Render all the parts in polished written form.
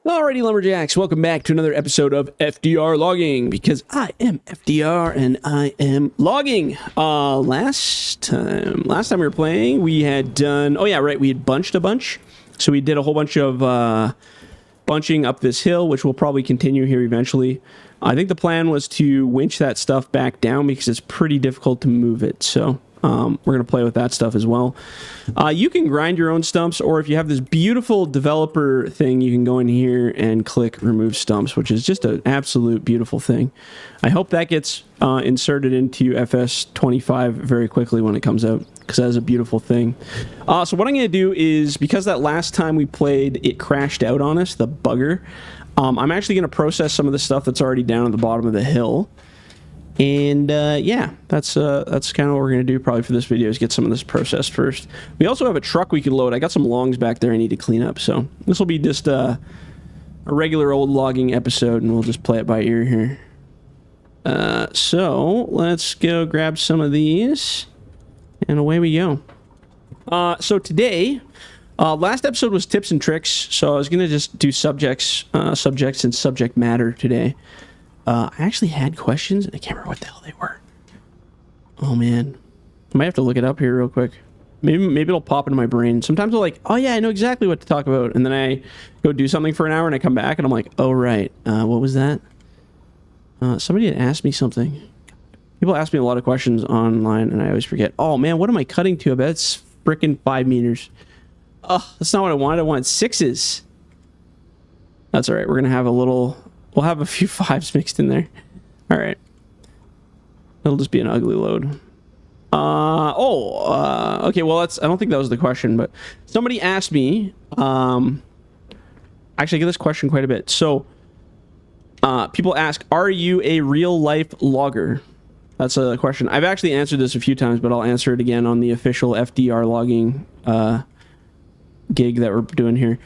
Alrighty, Lumberjacks, welcome back to another episode of FDR Logging, because I am FDR and I am logging. Last time we were playing, we had done, we had bunched a bunch. So we did a whole bunch of bunching up this hill, which we'll probably continue here eventually. I think the plan was to winch that stuff back down because it's pretty difficult to move it. So we're going to play with that stuff as well. You can grind your own stumps, or if you have this beautiful developer thing, you can go in here and click remove stumps, which is just an absolute beautiful thing. I hope that gets inserted into FS25 very quickly when it comes out, because that is a beautiful thing. So what I'm going to do is, because that last time we played, it crashed out on us, the bugger, I'm actually going to process some of the stuff that's already down at the bottom of the hill. And yeah, that's kind of what we're going to do probably for this video, is get some of this processed first. We also have a truck we could load. I got some longs back there I need to clean up, so this will be just a regular old logging episode, and we'll just play it by ear here. So let's go grab some of these, and away we go. So today, last episode was tips and tricks, so I was going to just do subjects and subject matter today. I actually had questions, and I can't remember what the hell they were. Oh, man. I might have to look it up here real quick. Maybe it'll pop into my brain. Sometimes I'm like, oh, yeah, I know exactly what to talk about. And then I go do something for an hour, and I come back, and I'm like, oh, right. What was that? Somebody had asked me something. People ask me a lot of questions online, and I always forget. Oh, man, what am I cutting to? I bet it's frickin' 5 meters. Oh, that's not what I wanted. I wanted 6s. That's all right. We're going to have a little... We'll have a few 5s mixed in there. All right. It'll just be an ugly load. Okay, well, I don't think that was the question, but somebody asked me, actually, I get this question quite a bit. So, people ask, are you a real-life logger? That's a question. I've actually answered this a few times, but I'll answer it again on the official FDR Logging gig that we're doing here.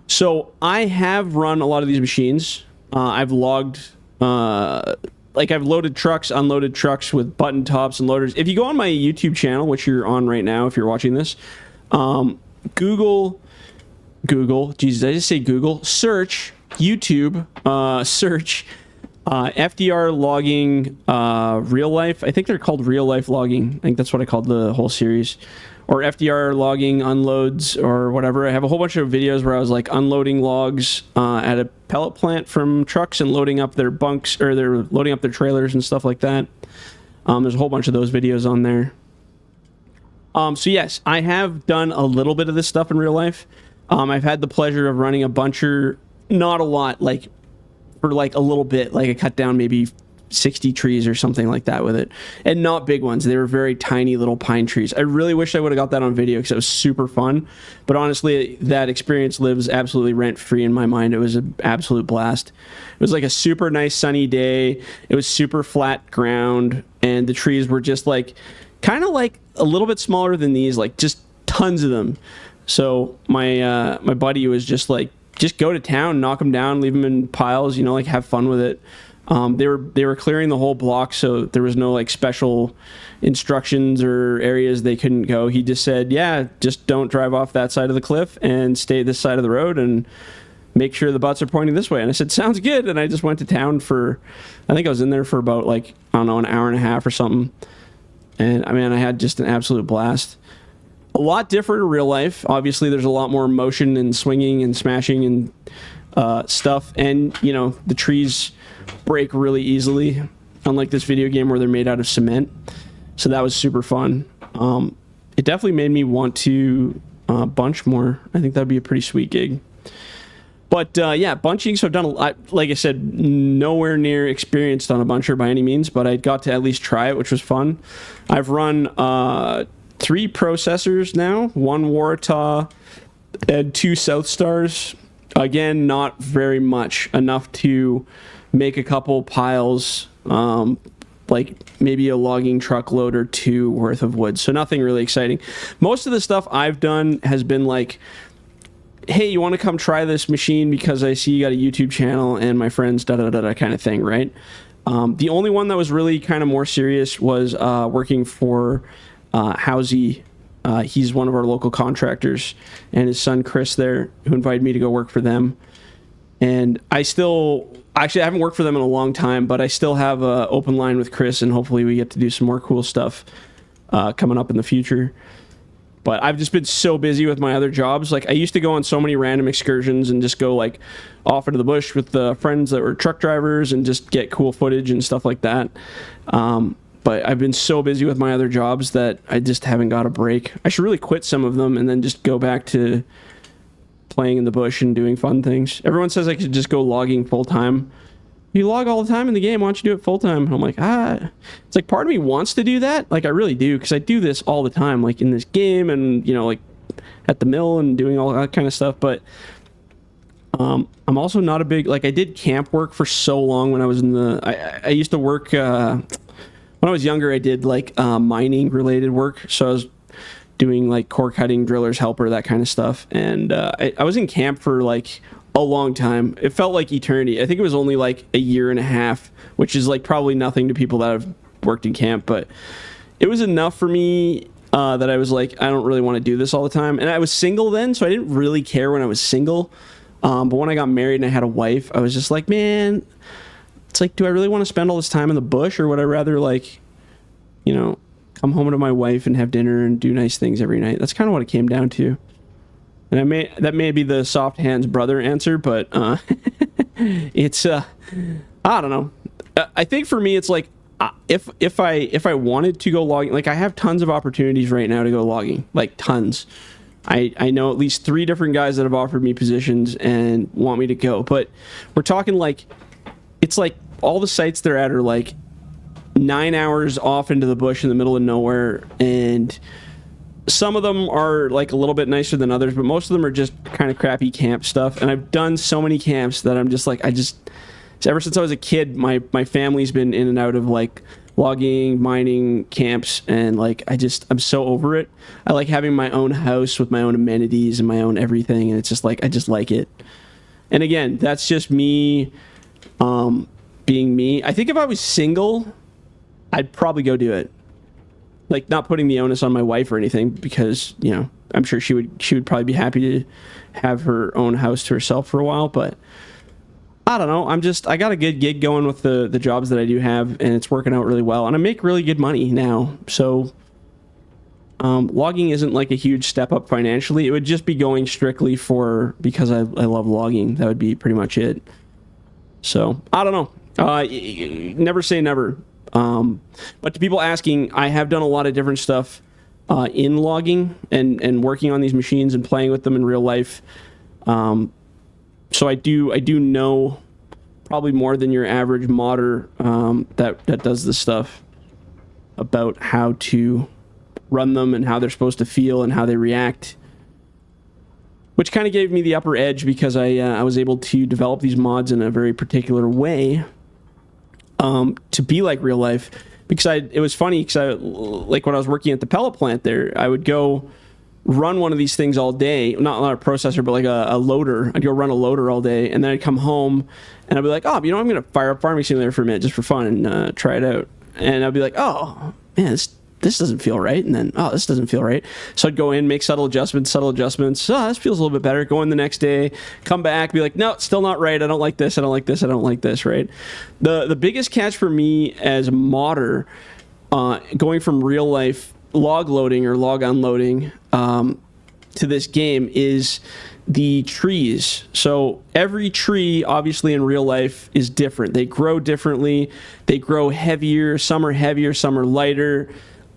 So, I have run a lot of these machines. I've logged, I've loaded trucks, unloaded trucks with button tops and loaders. If you go on my YouTube channel, which you're on right now if you're watching this, Google, Jesus, did I just say Google? Search YouTube, search FDR Logging Real Life. I think they're called Real Life Logging. I think that's what I called the whole series. Or FDR Logging Unloads or whatever. I have a whole bunch of videos where I was like unloading logs at a pellet plant from trucks and loading up their bunks, or they're loading up their trailers and stuff like that. There's a whole bunch of those videos on there. So yes, I have done a little bit of this stuff in real life. I've had the pleasure of running a buncher, not a lot, like for like a little bit, like I cut down maybe 60 trees or something like that with it, and not big ones. They were very tiny little pine trees. I really wish I would have got that on video because it was super fun, but honestly that experience lives absolutely rent-free in my mind. It was an absolute blast. It was like a super nice sunny day. It was super flat ground, and the trees were just like kind of like a little bit smaller than these, like just tons of them. So my buddy was just like, just go to town, knock them down, leave them in piles, like have fun with it. They were clearing the whole block, so there was no like special instructions or areas they couldn't go. He just said, yeah, just don't drive off that side of the cliff and stay this side of the road and make sure the butts are pointing this way. And I said, sounds good. And I just went to town for, I think I was in there for about like, I don't know, an hour and a half or something. And I mean, I had just an absolute blast. A lot different in real life. Obviously, there's a lot more motion and swinging and smashing and stuff. And, the trees break really easily, unlike this video game where they're made out of cement. So that was super fun. It definitely made me want to bunch more. I think that'd be a pretty sweet gig. But yeah, bunching, so I've done a lot. Like I said, nowhere near experienced on a buncher by any means, but I got to at least try it, which was fun. I've run 3 processors now, 1 Waratah and 2 South Stars. Again, not very much, enough to make a couple piles, like maybe a logging truckload or 2 worth of wood. So nothing really exciting. Most of the stuff I've done has been like, hey, you want to come try this machine because I see you got a YouTube channel and my friends da-da-da-da kind of thing, right? The only one that was really kind of more serious was working for Housey. He's one of our local contractors, and his son Chris there, who invited me to go work for them. And I haven't worked for them in a long time, but I still have a open line with Chris, and hopefully we get to do some more cool stuff coming up in the future. But I've just been so busy with my other jobs. Like, I used to go on so many random excursions and just go like off into the bush with the friends that were truck drivers and just get cool footage and stuff like that. But I've been so busy with my other jobs that I just haven't got a break. I should really quit some of them and then just go back to playing in the bush and doing fun things. Everyone says I could just go logging full time. You log all the time in the game, why don't you do it full time? And I'm like, it's like part of me wants to do that. Like, I really do, because I do this all the time, like in this game and, you know, like at the mill and doing all that kind of stuff. But I'm also not a big, like, I did camp work for so long when I was in I used to work, when I was younger, I did like mining related work. So I was doing like core cutting, driller's helper, that kind of stuff. And I was in camp for like a long time. It felt like eternity. I think it was only like a year and a half, which is like probably nothing to people that have worked in camp, but it was enough for me that I was like, I don't really want to do this all the time. And I was single then, so I didn't really care when I was single. But when I got married and I had a wife, I was just like, man, it's like, do I really want to spend all this time in the bush, or would I rather, like, you know, come home to my wife and have dinner and do nice things every night? That's kind of what it came down to. And that may be the soft hands brother answer, but it's I don't know. I think for me, it's like if I wanted to go logging, like, I have tons of opportunities right now to go logging, like tons. I know at least 3 different guys that have offered me positions and want me to go, but we're talking like, it's like all the sites they're at are like 9 hours off into the bush in the middle of nowhere, and some of them are like a little bit nicer than others, but most of them are just kind of crappy camp stuff. And I've done so many camps that I'm just like, ever since I was a kid, my family's been in and out of like logging, mining camps, and like I'm so over it. I like having my own house with my own amenities and my own everything, and it's just like, I just like it. And again, that's just me being me. I think if I was single, I'd probably go do it. Like, not putting the onus on my wife or anything, because, you know, I'm sure she would probably be happy to have her own house to herself for a while. But I don't know. I got a good gig going with the jobs that I do have, and it's working out really well, and I make really good money now. So logging isn't like a huge step up financially. It would just be going strictly because I love logging. That would be pretty much it. So I don't know. Never say never. But to people asking, I have done a lot of different stuff in logging and working on these machines and playing with them in real life. So I do know probably more than your average modder that does this stuff about how to run them and how they're supposed to feel and how they react, which kind of gave me the upper edge, because I was able to develop these mods in a very particular way to be like real life. Because it was funny, because like when I was working at the pellet plant there, I would go run one of these things all day, not a processor, but like a loader. I'd go run a loader all day, and then I'd come home and I'd be like, oh, you know, I'm going to fire up Farming Simulator for a minute just for fun and try it out. And I'd be like, oh man, this doesn't feel right. And then, oh, this doesn't feel right. So I'd go in, make subtle adjustments. Oh, this feels a little bit better. Go in the next day, come back, be like, no, it's still not right. I don't like this. I don't like this. I don't like this. Right. The biggest catch for me as a modder, going from real life log loading or log unloading to this game, is the trees. So every tree, obviously in real life, is different. They grow differently. They grow heavier. Some are heavier, some are lighter.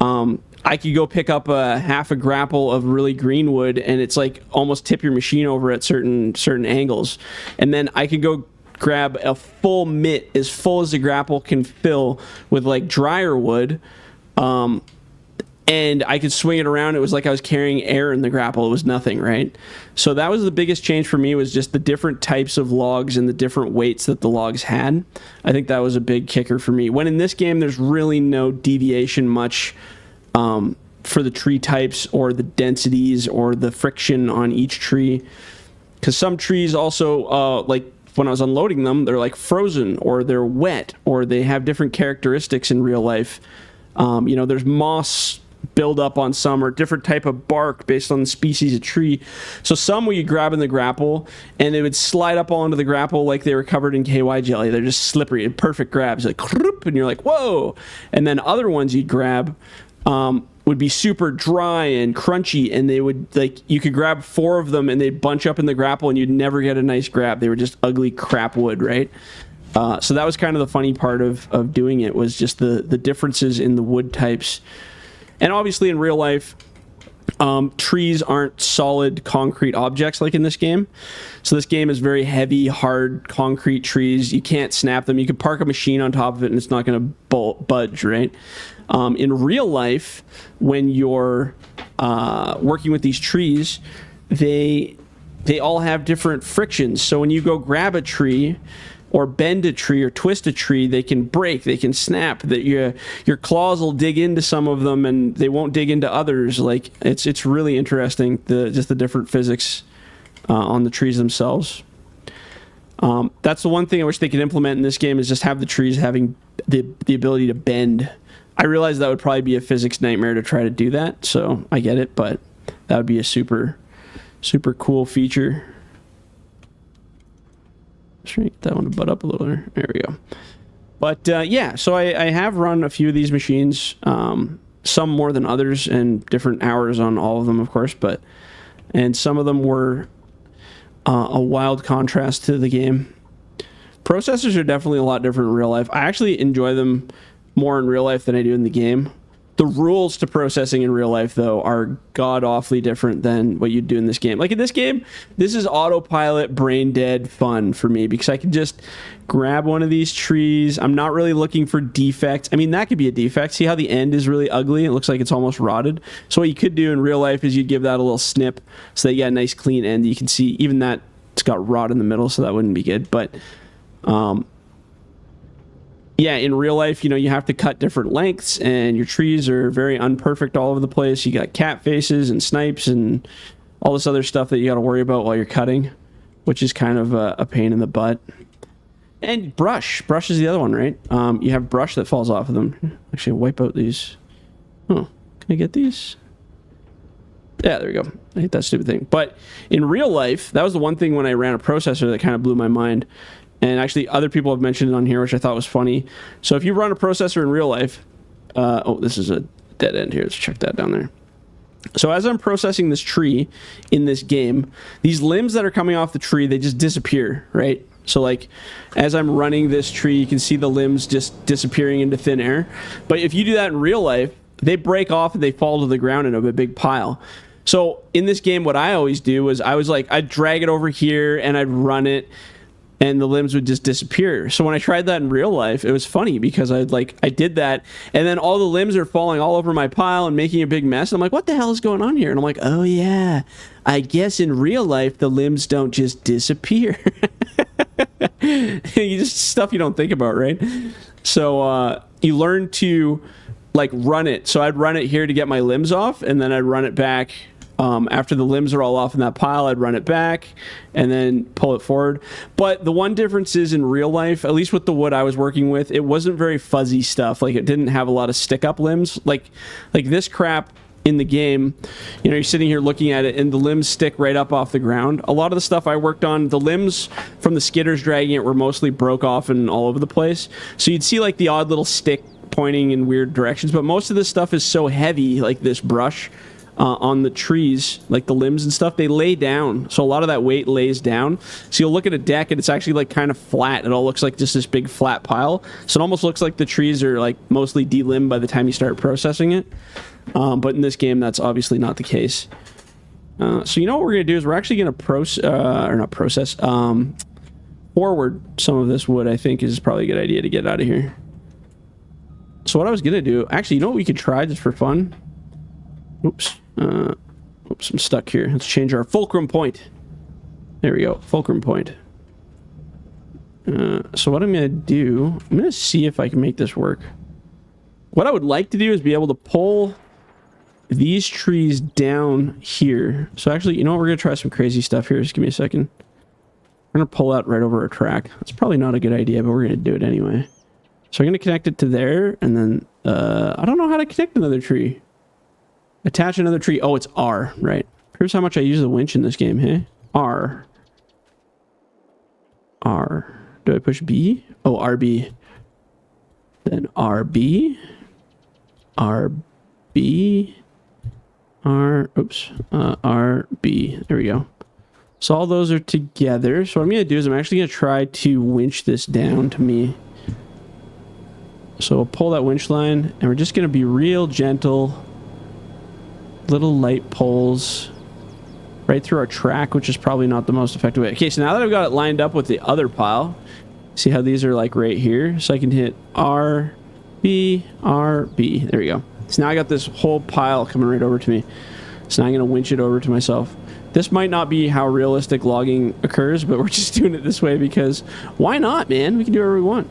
I could go pick up half a grapple of really green wood, and it's like almost tip your machine over at certain angles. And then I could go grab a full mitt as full as the grapple can fill with like drier wood, and I could swing it around. It was like I was carrying air in the grapple. It was nothing, right? So that was the biggest change for me, was just the different types of logs and the different weights that the logs had. I think that was a big kicker for me. When in this game, there's really no deviation much for the tree types or the densities or the friction on each tree. Because some trees also, like when I was unloading them, they're like frozen or they're wet or they have different characteristics in real life. You know, there's moss build up on some, or different type of bark based on the species of tree. So some where you grab in the grapple and they would slide up onto the grapple like they were covered in KY jelly. They're just slippery and perfect grabs, like, and you're like, whoa. And then other ones you'd grab would be super dry and crunchy, and they would, like, you could grab 4 of them and they'd bunch up in the grapple and you'd never get a nice grab. They were just ugly crap wood, right? So that was kind of the funny part of doing it, was just the differences in the wood types. And obviously in real life, trees aren't solid concrete objects like in this game. So this game is very heavy, hard concrete trees. You can't snap them. You could park a machine on top of it and it's not going to budge, right? In real life, when you're working with these trees, they all have different frictions. So when you go grab a tree, or bend a tree or twist a tree, they can break, they can snap, that your claws will dig into some of them and they won't dig into others. Like, it's really interesting, just the different physics on the trees themselves. That's the one thing I wish they could implement in this game, is just have the trees having the ability to bend. I realize that would probably be a physics nightmare to try to do that, so I get it, but that would be a super, super cool feature. Shrink that one to butt up a little there. There we go. But yeah, so I have run a few of these machines, some more than others, and different hours on all of them, of course. And some of them were a wild contrast to the game. Processors are definitely a lot different in real life. I actually enjoy them more in real life than I do in the game. The rules to processing in real life, though, are god-awfully different than what you'd do in this game. Like in this game, this is autopilot, brain-dead fun for me, because I can just grab one of these trees. I'm not really looking for defects. I mean, that could be a defect. See how the end is really ugly? It looks like it's almost rotted. So what you could do in real life is you'd give that a little snip so that you got a nice clean end. You can see even that it's got rot in the middle, so that wouldn't be good. But yeah, in real life, you know, you have to cut different lengths, and your trees are very unperfect all over the place. You got cat faces and snipes and all this other stuff that you got to worry about while you're cutting, which is kind of a pain in the butt. And brush is the other one, right? You have brush that falls off of them. Actually, wipe out these. Oh, can I get these? Yeah, there we go. I hate that stupid thing. But in real life, that was the one thing when I ran a processor that kind of blew my mind. And actually, other people have mentioned it on here, which I thought was funny. So if you run a processor in real life... oh, this is a dead end here. Let's check that down there. So as I'm processing this tree in this game, these limbs that are coming off the tree, they just disappear, right? So like, as I'm running this tree, you can see the limbs just disappearing into thin air. But if you do that in real life, they break off and they fall to the ground in a big pile. So in this game, what I always do is I'd drag it over here and I'd run it, and the limbs would just disappear. So when I tried that in real life, it was funny because I did that, and then all the limbs are falling all over my pile and making a big mess. I'm like, what the hell is going on here? And I'm like, oh yeah, I guess in real life the limbs don't just disappear. You just stuff you don't think about, right? So you learn to like run it. So I'd run it here to get my limbs off, and then I'd run it back. After the limbs are all off in that pile, I'd run it back and then pull it forward. But the one difference is in real life, at least with the wood I was working with, it wasn't very fuzzy stuff. Like, it didn't have a lot of stick-up limbs. Like this crap in the game, you know, you're sitting here looking at it and the limbs stick right up off the ground. A lot of the stuff I worked on, the limbs from the skidders dragging it were mostly broke off and all over the place. So you'd see like the odd little stick pointing in weird directions, but most of this stuff is so heavy, like this brush, on the trees, like the limbs and stuff, they lay down. So a lot of that weight lays down. So you'll look at a deck and it's actually like kind of flat. It all looks like just this big flat pile. So it almost looks like the trees are like mostly delimbed by the time you start processing it. But in this game, that's obviously not the case. So you know what we're going to do is we're actually going to forward some of this wood. I think is probably a good idea to get out of here. So what I was going to do, actually, you know what we could try just for fun? Oops, I'm stuck here. Let's change our fulcrum point. There we go, fulcrum point. So what I'm going to do, I'm going to see if I can make this work. What I would like to do is be able to pull these trees down here. So actually, you know what? We're going to try some crazy stuff here. Just give me a second. We're going to pull that right over a track. That's probably not a good idea, but we're going to do it anyway. So I'm going to connect it to there, and then I don't know how to connect another tree. Attach another tree. Oh, it's R, right. Here's how much I use the winch in this game, hey? R. R. Do I push B? Oh, RB. Then RB. RB. Oops. RB. There we go. So all those are together. So what I'm going to do is I'm actually going to try to winch this down to me. So we'll pull that winch line, and we're just going to be real gentle. Little light pulls right through our track, which is probably not the most effective way. Okay, so now that I've got it lined up with the other pile, see how these are like right here? So I can hit R, B, R, B. There we go. So now I got this whole pile coming right over to me. So now I'm going to winch it over to myself. This might not be how realistic logging occurs, but we're just doing it this way because why not, man? We can do whatever we want.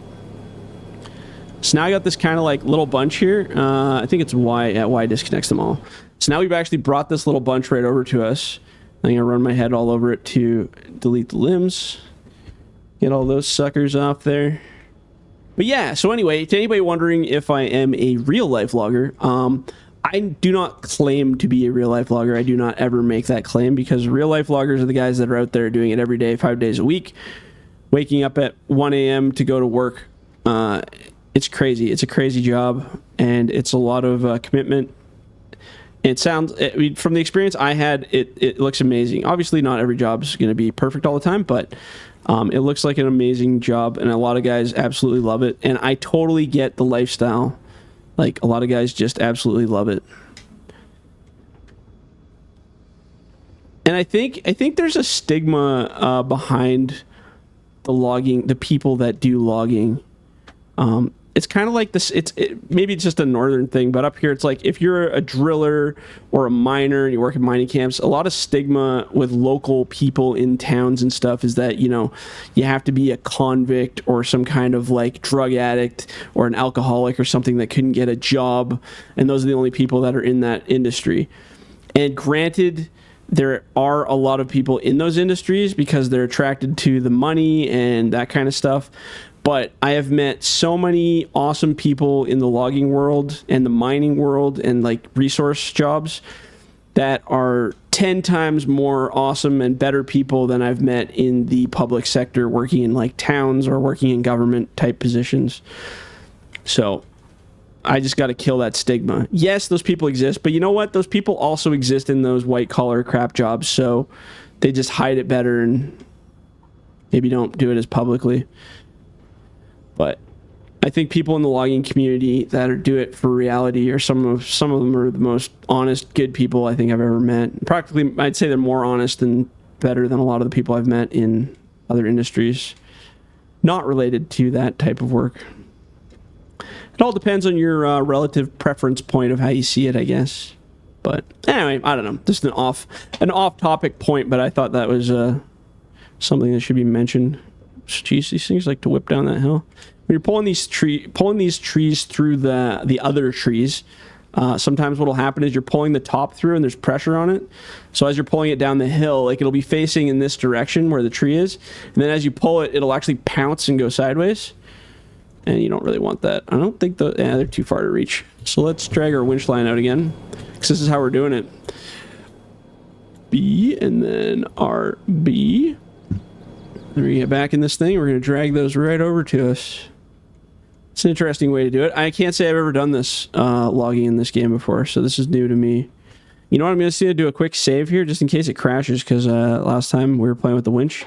So now I got this kind of like little bunch here. I think it's Y. Yeah, Y disconnects them all. So now we've actually brought this little bunch right over to us. I'm going to run my head all over it to delete the limbs. Get all those suckers off there. But yeah, so anyway, to anybody wondering if I am a real-life logger, I do not claim to be a real-life logger. I do not ever make that claim because real-life loggers are the guys that are out there doing it every day, 5 days a week, waking up at 1 a.m. to go to work. It's crazy. It's a crazy job, and it's a lot of commitment. It sounds, I mean, from the experience I had, it looks amazing. Obviously, not every job is going to be perfect all the time, but it looks like an amazing job, and a lot of guys absolutely love it. And I totally get the lifestyle. Like, a lot of guys just absolutely love it. And I think there's a stigma behind the logging, the people that do logging. It's kind of like this, maybe it's just a northern thing, but up here it's like if you're a driller or a miner and you work in mining camps, a lot of stigma with local people in towns and stuff is that, you know, you have to be a convict or some kind of like drug addict or an alcoholic or something that couldn't get a job, and those are the only people that are in that industry. And granted, there are a lot of people in those industries because they're attracted to the money and that kind of stuff. But I have met so many awesome people in the logging world and the mining world and like resource jobs that are 10 times more awesome and better people than I've met in the public sector working in like towns or working in government type positions. So I just got to kill that stigma. Yes, those people exist, but you know what? Those people also exist in those white collar crap jobs. So they just hide it better and maybe don't do it as publicly. But I think people in the logging community that do it for reality are some of them are the most honest, good people I think I've ever met. Practically, I'd say they're more honest and better than a lot of the people I've met in other industries not related to that type of work. It all depends on your relative preference point of how you see it, I guess. But anyway, I don't know. Just an off-topic point, but I thought that was something that should be mentioned. Jeez, these things like to whip down that hill. When you're pulling these trees through the other trees, sometimes what'll happen is you're pulling the top through and there's pressure on it. So as you're pulling it down the hill, like it'll be facing in this direction where the tree is, and then as you pull it, it'll actually pounce and go sideways. And you don't really want that. I don't think they're too far to reach. So let's drag our winch line out again, because this is how we're doing it. B and then RB. Then we get back in this thing. We're going to drag those right over to us. It's an interesting way to do it. I can't say I've ever done this logging in this game before, so this is new to me. You know what? I'm going to do a quick save here just in case it crashes, because last time we were playing with the winch.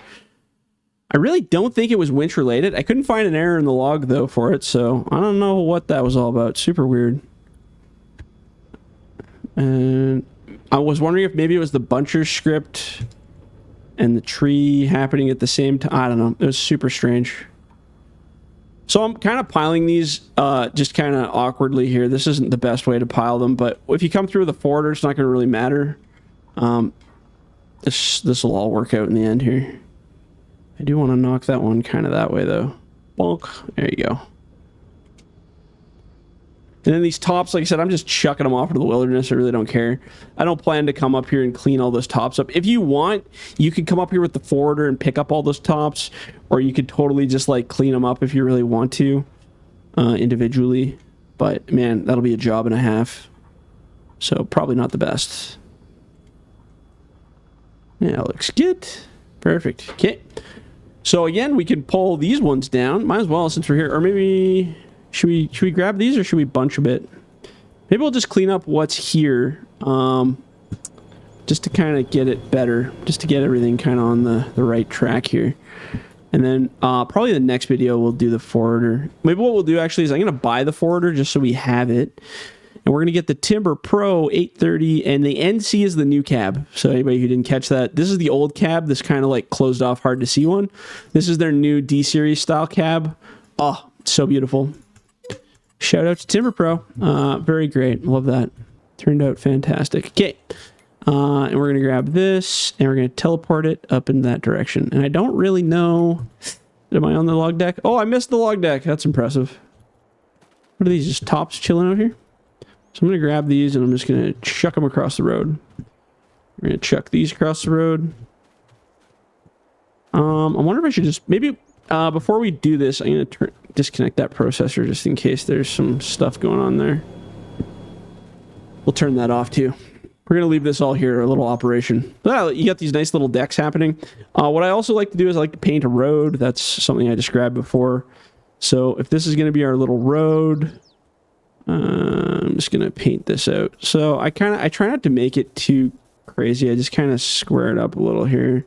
I really don't think it was winch related. I couldn't find an error in the log, though, for it, so I don't know what that was all about. Super weird. And I was wondering if maybe it was the buncher script and the tree happening at the same time. I don't know. It was super strange. So I'm kind of piling these just kind of awkwardly here. This isn't the best way to pile them, but if you come through with a forwarder, it's not going to really matter. This will all work out in the end here. I do want to knock that one kind of that way, though. Bonk. There you go. And then these tops, like I said, I'm just chucking them off into the wilderness. I really don't care. I don't plan to come up here and clean all those tops up. If you want, you could come up here with the forwarder and pick up all those tops, or you could totally just like clean them up if you really want to, individually. But man, that'll be a job and a half. So probably not the best. Yeah, looks good. Perfect. Okay. So again, we can pull these ones down. Might as well since we're here. Or maybe should we grab these or should we bunch a bit? Maybe we'll just clean up what's here. Just to kind of get it better. Just to get everything kind of on the right track here. And then probably the next video we'll do the forwarder. Maybe what we'll do actually is I'm going to buy the forwarder just so we have it. And we're going to get the Timber Pro 830, and the NC is the new cab. So anybody who didn't catch that, this is the old cab, this kind of like closed off, hard to see one. This is their new D-Series style cab. Oh, so beautiful. Shout out to Timber Pro. Very great. Love that. Turned out fantastic. Okay. And we're going to grab this, and we're going to teleport it up in that direction. And I don't really know... Am I on the log deck? Oh, I missed the log deck. That's impressive. What are these, just tops chilling out here? So I'm going to grab these, and I'm just going to chuck them across the road. We're going to chuck these across the road. I wonder if I should just... Maybe before we do this, I'm going to disconnect that processor just in case there's some stuff going on there. We'll turn that off, too. We're going to leave this all here, a little operation. You got these nice little decks happening. What I also like to do is I like to paint a road. That's something I described before. So if this is going to be our little road... I'm just gonna paint this out. So I try not to make it too crazy. I just kind of square it up a little here.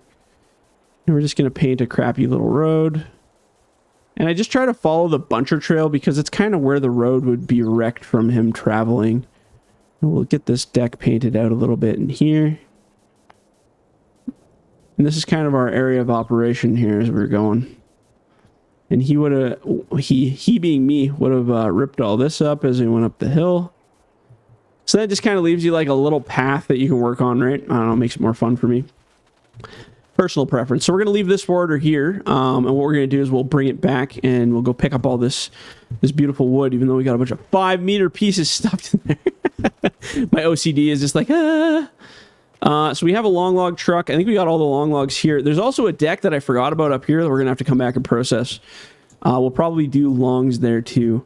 And we're just gonna paint a crappy little road. And I just try to follow the buncher trail because it's kind of where the road would be wrecked from him traveling. And we'll get this deck painted out a little bit in here. And this is kind of our area of operation here as we're going. And he would have, he being me, would have ripped all this up as we went up the hill. So that just kind of leaves you like a little path that you can work on, right? I don't know, makes it more fun for me. Personal preference. So we're going to leave this forwarder here. And what we're going to do is we'll bring it back and we'll go pick up all this beautiful wood, even though we got a bunch of 5-meter pieces stuffed in there. My OCD is just like, ah. So we have a long log truck. I think we got all the long logs here. There's also a deck that I forgot about up here that we're going to have to come back and process. We'll probably do longs there too.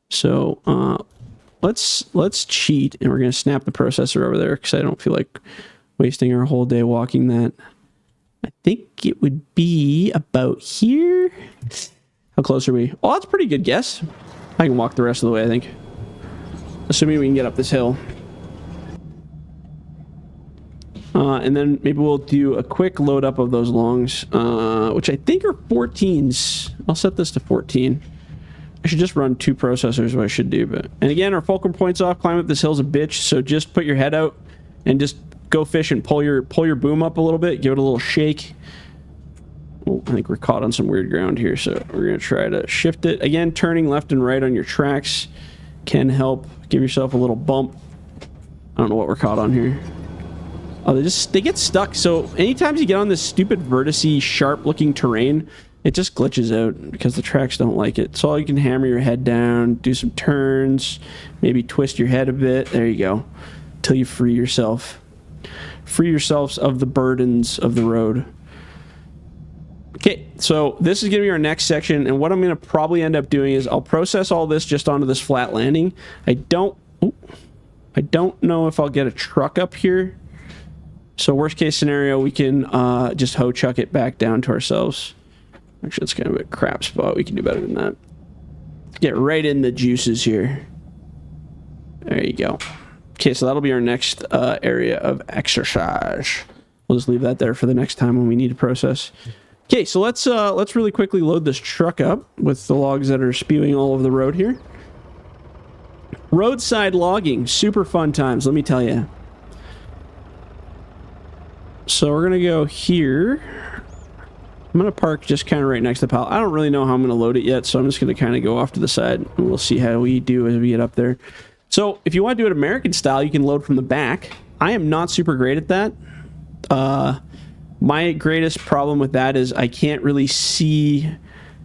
So let's cheat, and we're going to snap the processor over there because I don't feel like wasting our whole day walking that. I think it would be about here. How close are we? Oh, that's a pretty good guess. I can walk the rest of the way, I think. Assuming we can get up this hill. And then maybe we'll do a quick load up of those longs, which I think are 14s. I'll set this to 14. I should just run 2 processors, what I should do. And again, our fulcrum point's off. Climb up this hill's a bitch, so just put your head out and just go fish and pull your boom up a little bit. Give it a little shake. Oh, I think we're caught on some weird ground here, so we're going to try to shift it. Again, turning left and right on your tracks can help. Give yourself a little bump. I don't know what we're caught on here. Oh, they get stuck. So anytime you get on this stupid vertice, sharp looking terrain, it just glitches out because the tracks don't like it. So you can hammer your head down, do some turns, maybe twist your head a bit. There you go. Till you free yourself. Free yourselves of the burdens of the road. Okay, so this is going to be our next section, and what I'm going to probably end up doing is I'll process all this just onto this flat landing. I don't know if I'll get a truck up here. So worst case scenario, we can just hoe chuck it back down to ourselves. Actually, it's kind of a crap spot. We can do better than that. Let's get right in the juices here. There you go. Okay, so that'll be our next area of exercise. We'll just leave that there for the next time when we need to process. Okay, so let's really quickly load this truck up with the logs that are spewing all over the road here. Roadside logging, super fun times, let me tell you. So we're going to go here. I'm going to park just kind of right next to the pile. I don't really know how I'm going to load it yet, so I'm just going to kind of go off to the side, and we'll see how we do as we get up there. So if you want to do it American style, you can load from the back. I am not super great at that. My greatest problem with that is I can't really see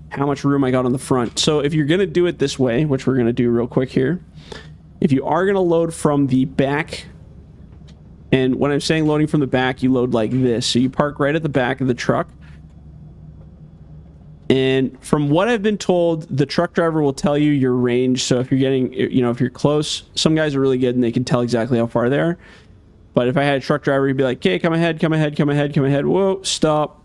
how much room I got on the front. So if you're going to do it this way, which we're going to do real quick here, if you are going to load from the back, and when I'm saying loading from the back, you load like this. So you park right at the back of the truck. And from what I've been told, the truck driver will tell you your range. So if you're getting, you know, if you're close, some guys are really good and they can tell exactly how far they are. But if I had a truck driver, he'd be like, okay, come ahead, come ahead, come ahead, come ahead. Whoa, stop.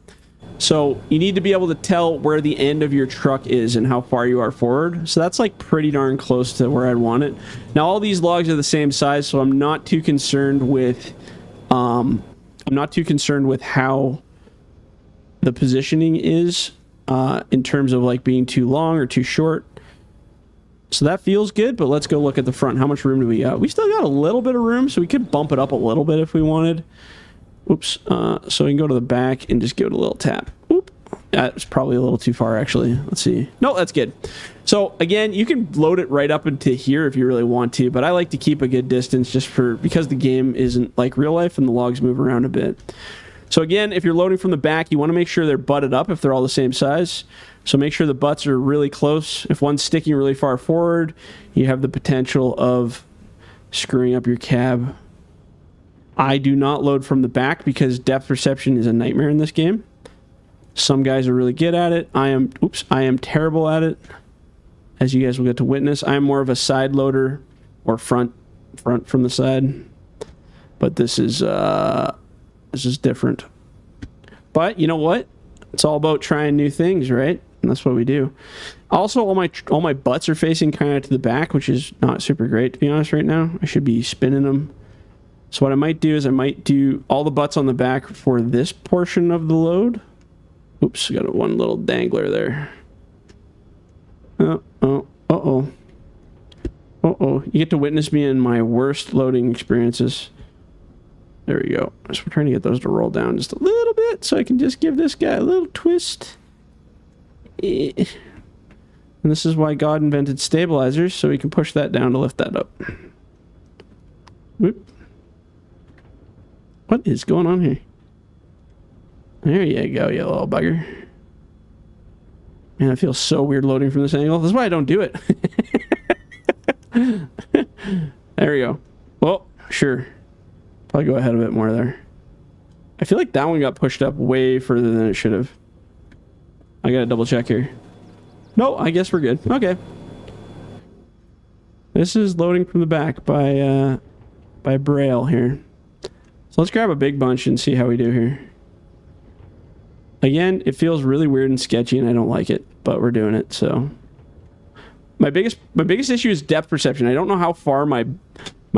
So you need to be able to tell where the end of your truck is and how far you are forward. So that's like pretty darn close to where I'd want it. Now, all these logs are the same size, so I'm not too concerned with, how the positioning is in terms of like being too long or too short. So that feels good, but let's go look at the front. How much room do we got? We still got a little bit of room, so we could bump it up a little bit if we wanted. Oops. So we can go to the back and just give it a little tap. Oop. That's probably a little too far, actually. Let's see. No, that's good. So again, you can load it right up into here if you really want to, but I like to keep a good distance because the game isn't like real life and the logs move around a bit. So again, if you're loading from the back, you want to make sure they're butted up if they're all the same size. So make sure the butts are really close. If one's sticking really far forward, you have the potential of screwing up your cab. I do not load from the back because depth perception is a nightmare in this game. Some guys are really good at it. I am terrible at it, as you guys will get to witness. I am more of a side loader or front from the side. But this is different. But you know what? It's all about trying new things, right? And that's what we do. Also, all my butts are facing kind of to the back, which is not super great, to be honest, right now. I should be spinning them. So what I might do is I might do all the butts on the back for this portion of the load. Oops, got one little dangler there. Uh-oh. You get to witness me in my worst loading experiences. There we go. So we're trying to get those to roll down just a little bit so I can just give this guy a little twist. And this is why God invented stabilizers, so we can push that down to lift that up. Whoop. What is going on here? There you go, you little bugger. Man, I feel so weird loading from this angle. That's why I don't do it. There we go. Well, sure. Probably go ahead a bit more there. I feel like that one got pushed up way further than it should have. I gotta double check here. No, I guess we're good. Okay. This is loading from the back by Braille here. So let's grab a big bunch and see how we do here. Again, it feels really weird and sketchy and I don't like it, but we're doing it, so. My biggest issue is depth perception. I don't know how far my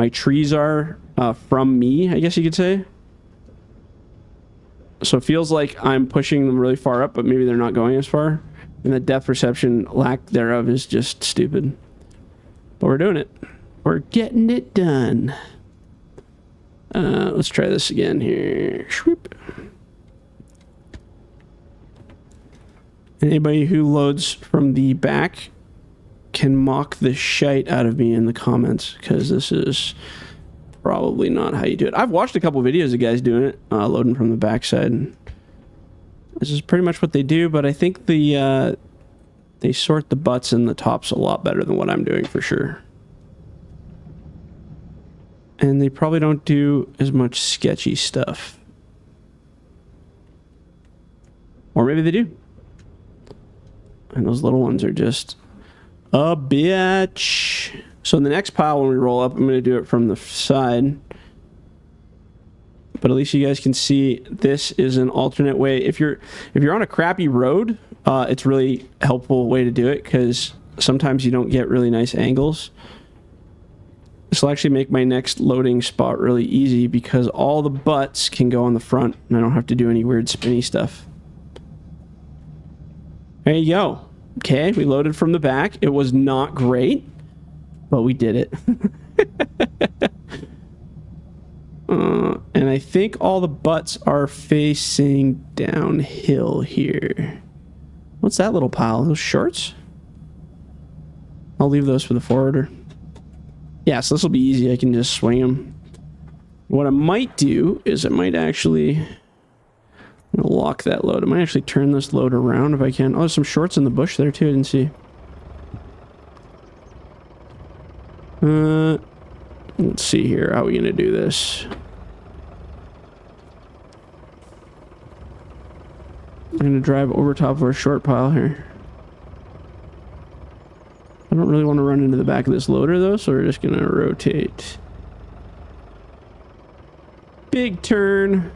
trees are from me, I guess you could say. So it feels like I'm pushing them really far up, but maybe they're not going as far. And the depth perception lack thereof is just stupid. But we're doing it. We're getting it done. Let's try this again here. Shwoop. Anybody who loads from the back can mock the shite out of me in the comments, because this is probably not how you do it. I've watched a couple videos of guys doing it, loading from the backside. This is pretty much what they do, but I think they sort the butts and the tops a lot better than what I'm doing for sure. And they probably don't do as much sketchy stuff. Or maybe they do. And those little ones are just a bitch. So in the next pile when we roll up, I'm going to do it from the side. But at least you guys can see this is an alternate way. If you're on a crappy road, it's really helpful way to do it, because sometimes you don't get really nice angles. This will actually make my next loading spot really easy, because all the butts can go on the front and I don't have to do any weird spinny stuff. There you go. Okay, we loaded from the back. It was not great, but we did it. And I think all the butts are facing downhill here. What's that little pile? Those shorts? I'll leave those for the forwarder. Yeah, so this will be easy. I can just swing them. What I might do is I might actually... I'm going to lock that load. I might actually turn this load around if I can. Oh, there's some shorts in the bush there too. I didn't see. Let's see here. How are we going to do this? I I'm gonna drive over top of our short pile here. I don't really want to run into the back of this loader though, so we're just gonna rotate. Big turn.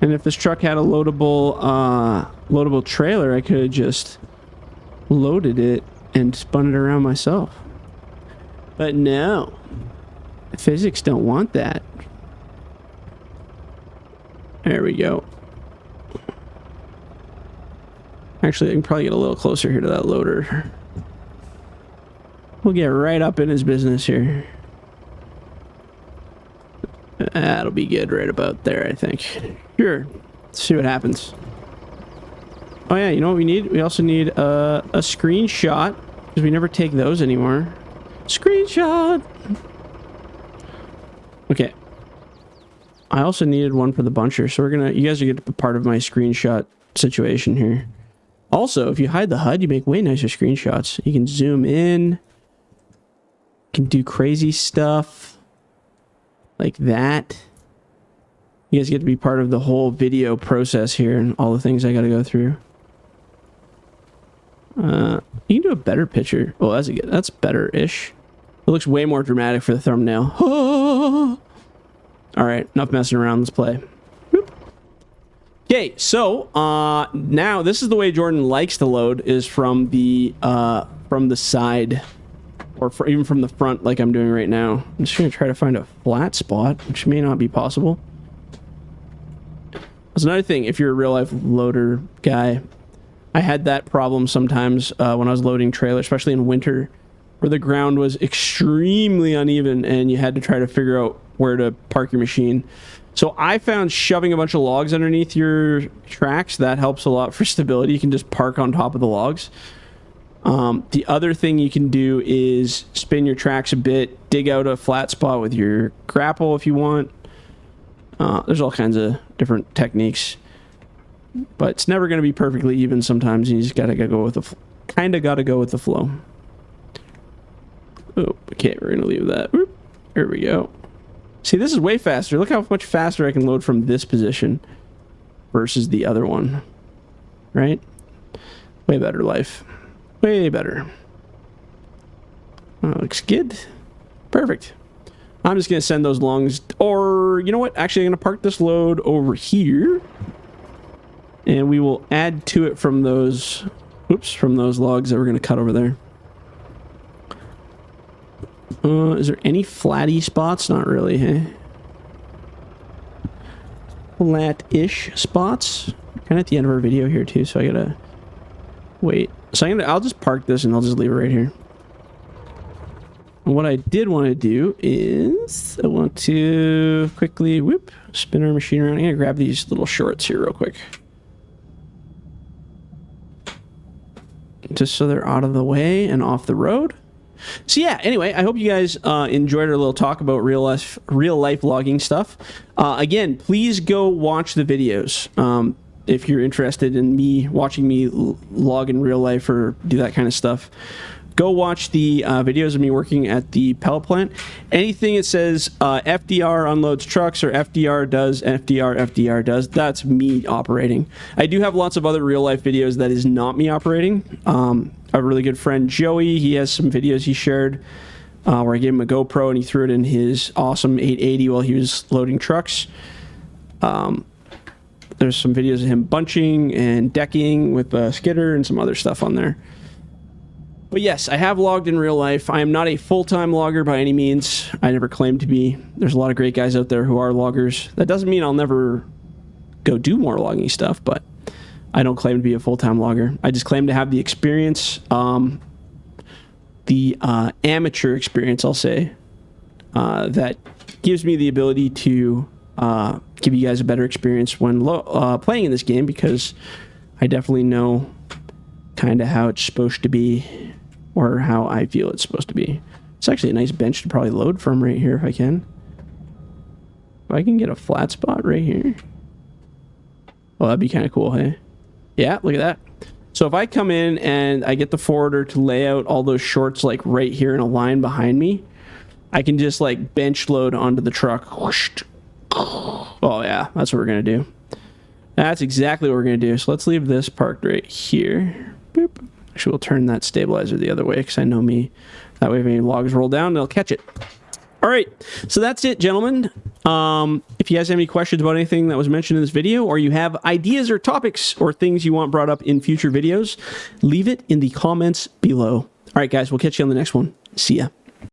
And if this truck had a loadable trailer, I could have just loaded it and spun it around myself. But no, physics don't want that. There we go. Actually, I can probably get a little closer here to that loader. We'll get right up in his business here. That'll be good right about there, I think. Sure. Let's see what happens. Oh yeah, you know what we need? We also need a screenshot, because we never take those anymore. Screenshot! Okay. I also needed one for the buncher, so you guys are going to be part of my screenshot situation here. Also, if you hide the HUD, you make way nicer screenshots. You can zoom in. You can do crazy stuff. Like that. You guys get to be part of the whole video process here and all the things I got to go through. You can do a better picture. Oh, that's better-ish. It looks way more dramatic for the thumbnail. All right, enough messing around. Let's play. Okay, so now this is the way Jordan likes to load, is from the side, or even from the front, like I'm doing right now. I'm just gonna try to find a flat spot, which may not be possible. That's another thing. If you're a real life loader guy, I had that problem sometimes when I was loading trailers, especially in winter, where the ground was extremely uneven and you had to try to figure out where to park your machine. So I found shoving a bunch of logs underneath your tracks, that helps a lot for stability. You can just park on top of the logs. The other thing you can do is spin your tracks a bit, dig out a flat spot with your grapple if you want. There's all kinds of different techniques, but it's never going to be perfectly even sometimes. You just gotta go with the flow. Oh, okay, we're gonna leave that. Oop, there we go. See, this is way faster. Look how much faster I can load from this position versus the other one. Right? Way better life. Way better. Looks good. Perfect. I'm just going to send those longs. Or, you know what? Actually, I'm going to park this load over here. And we will add to it from those... Oops, from those logs that we're going to cut over there. Is there any flatty spots? Not really, hey? Flat-ish spots. Kind of at the end of our video here, too, so I gotta wait. So I'll just park this and I'll just leave it right here. And what I did want to do is I want to quickly, spin our machine around. I'm gonna grab these little shorts here real quick. Just so they're out of the way and off the road. So yeah, anyway, I hope you guys enjoyed our little talk about real life logging stuff. Again, please go watch the videos if you're interested in watching me log in real life or do that kind of stuff. Go watch the videos of me working at the pellet plant. Anything that says FDR unloads trucks or FDR does, that's me operating. I do have lots of other real life videos that is not me operating. A really good friend, Joey, he has some videos he shared where I gave him a GoPro and he threw it in his awesome 880 while he was loading trucks. There's some videos of him bunching and decking with a skidder and some other stuff on there. But yes, I have logged in real life. I am not a full-time logger by any means. I never claimed to be. There's a lot of great guys out there who are loggers. That doesn't mean I'll never go do more logging stuff, but I don't claim to be a full-time logger. I just claim to have the experience, the amateur experience, I'll say, that gives me the ability to give you guys a better experience when playing in this game, because I definitely know kind of how it's supposed to be, or how I feel it's supposed to be. It's actually a nice bench to probably load from right here if I can. If I can get a flat spot right here. Oh, that'd be kind of cool, hey? Yeah, look at that. So if I come in and I get the forwarder to lay out all those shorts like right here in a line behind me, I can just like bench load onto the truck, whoosh, Oh yeah, that's what we're gonna do. That's exactly what we're gonna do. So let's leave this parked right here. Boop. Actually, we'll turn that stabilizer the other way because I know me. That way, if any logs roll down, they'll catch it. All right, so that's it, gentlemen. If you guys have any questions about anything that was mentioned in this video, or you have ideas or topics or things you want brought up in future videos, leave it in the comments below. All right, guys, we'll catch you on the next one. See ya.